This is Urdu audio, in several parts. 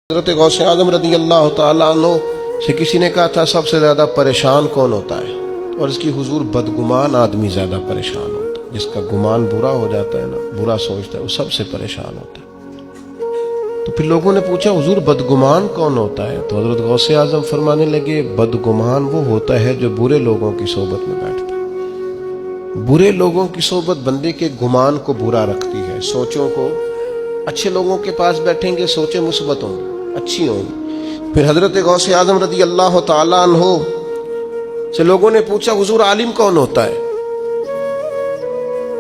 حضرت غوث اعظم رضی اللہ تعالیٰ عنہ سے کسی نے کہا تھا سب سے زیادہ پریشان کون ہوتا ہے؟ اور اس کی حضور بدگمان آدمی زیادہ پریشان ہوتا ہے، جس کا گمان برا ہو جاتا ہے نا، برا سوچتا ہے، وہ سب سے پریشان ہوتا ہے۔ تو پھر لوگوں نے پوچھا حضور بدگمان کون ہوتا ہے؟ تو حضرت غوث اعظم فرمانے لگے بدگمان وہ ہوتا ہے جو برے لوگوں کی صحبت میں بیٹھتا ہے۔ برے لوگوں کی صحبت بندے کے گمان کو برا رکھتی ہے، سوچوں کو۔ اچھے لوگوں کے پاس بیٹھیں گے سوچیں مثبت ہوں گی، اچھی ہوں گی۔ پھر حضرت غوث اعظم رضی اللہ تعالیٰ عنہ سے لوگوں نے پوچھا حضور عالم کون ہوتا ہے؟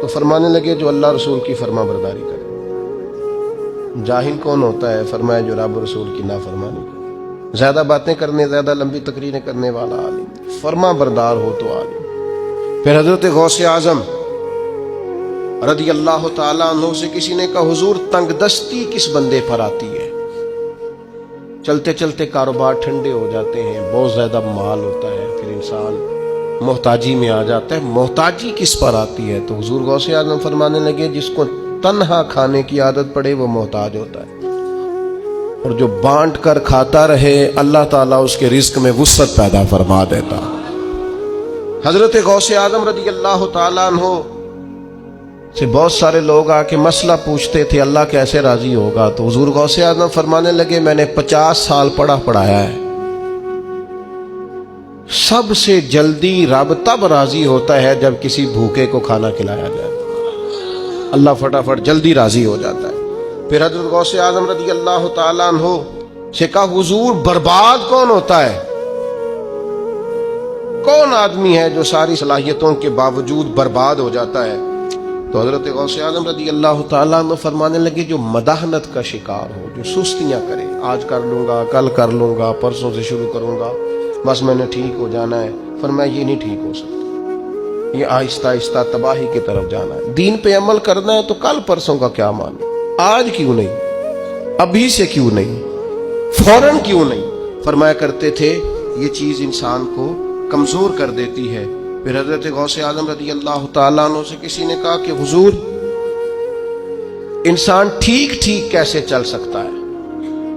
تو فرمانے لگے جو اللہ رسول کی فرما برداری کرے۔ جاہل کون ہوتا ہے؟ فرمایا جو رب رسول کی نافرمانی کرے۔ زیادہ باتیں کرنے، زیادہ لمبی تقریریں کرنے والا عالم، فرما بردار ہو تو عالم۔ پھر حضرت غوث اعظم رضی اللہ تعالیٰ عنہ سے کسی نے کہا حضور تنگ دستی کس بندے پر آتی ہے؟ چلتے چلتے کاروبار ٹھنڈے ہو جاتے ہیں، بہت زیادہ مال ہوتا ہے، پھر انسان محتاجی میں آ جاتا ہے، محتاجی کس پر آتی ہے؟ تو حضور غوث اعظم فرمانے لگے جس کو تنہا کھانے کی عادت پڑے وہ محتاج ہوتا ہے، اور جو بانٹ کر کھاتا رہے اللہ تعالیٰ اس کے رزق میں وسعت پیدا فرما دیتا۔ حضرت غوث اعظم رضی اللہ تعالیٰ عنہ سے بہت سارے لوگ آ کے مسئلہ پوچھتے تھے اللہ کیسے راضی ہوگا؟ تو حضور غوث اعظم فرمانے لگے میں نے 50 سال پڑھایا ہے، سب سے جلدی رب تب راضی ہوتا ہے جب کسی بھوکے کو کھانا کھلایا جائے، اللہ فٹافٹ جلدی راضی ہو جاتا ہے۔ پھر حضرت غوث اعظم رضی اللہ تعالیٰ عنہ سے کہا حضور برباد کون ہوتا ہے؟ کون آدمی ہے جو ساری صلاحیتوں کے باوجود برباد ہو جاتا ہے؟ تو حضرت غوث اعظم رضی اللہ تعالیٰ عنہ فرمانے لگے جو مداحنت کا شکار ہو، جو سستیاں کرے، آج کر لوں گا، کل کر لوں گا، پرسوں سے شروع کروں گا، بس میں نے ٹھیک ہو جانا ہے۔ فرمایا یہ نہیں ٹھیک ہو سکتا، یہ آہستہ آہستہ تباہی کی طرف جانا ہے۔ دین پہ عمل کرنا ہے تو کل پرسوں کا کیا مانو، آج کیوں نہیں، ابھی سے کیوں نہیں، فوراً کیوں نہیں؟ فرمایا کرتے تھے یہ چیز انسان کو کمزور کر دیتی ہے۔ پھر حضرت غوث اعظم رضی اللہ تعالیٰ عنہ سے کسی نے کہا کہ حضور انسان ٹھیک ٹھیک کیسے چل سکتا ہے؟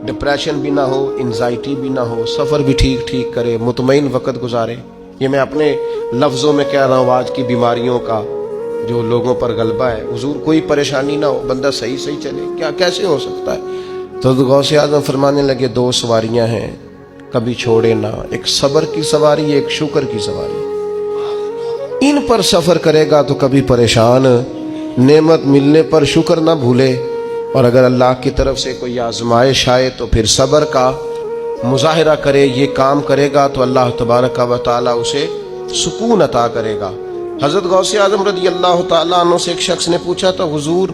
ڈپریشن بھی نہ ہو، انزائٹی بھی نہ ہو، سفر بھی ٹھیک ٹھیک کرے، مطمئن وقت گزارے۔ یہ میں اپنے لفظوں میں کہہ رہا ہوں آج کی بیماریوں کا جو لوگوں پر غلبہ ہے۔ حضور کوئی پریشانی نہ ہو، بندہ صحیح چلے، کیا کیسے ہو سکتا ہے؟ تو غوث اعظم فرمانے لگے دو سواریاں ہیں کبھی چھوڑے نہ، ایک صبر کی سواری، ایک شکر کی سواری۔ ان پر سفر کرے گا تو کبھی پریشان، نعمت ملنے پر شکر نہ بھولے، اور اگر اللہ کی طرف سے کوئی آزمائش آئے تو پھر صبر کا مظاہرہ کرے، یہ کام کرے گا تو اللہ تبارک و تعالیٰ اسے سکون عطا کرے گا۔ حضرت غوث اعظم رضی اللہ تعالیٰ عنہ سے ایک شخص نے پوچھا تھا حضور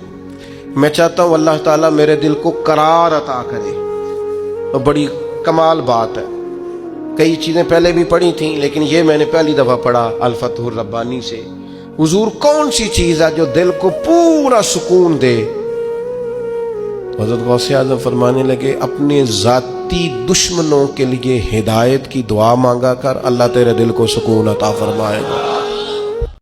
میں چاہتا ہوں اللہ تعالیٰ میرے دل کو قرار عطا کرے۔ اور بڑی کمال بات ہے، کئی چیزیں پہلے بھی پڑھی تھیں لیکن یہ میں نے پہلی دفعہ پڑھا الفتح الربانی سے۔ حضور کون سی چیز ہے جو دل کو پورا سکون دے؟ حضرت غوث اعظم فرمانے لگے اپنے ذاتی دشمنوں کے لیے ہدایت کی دعا مانگا کر، اللہ تیرے دل کو سکون عطا فرمائے گا۔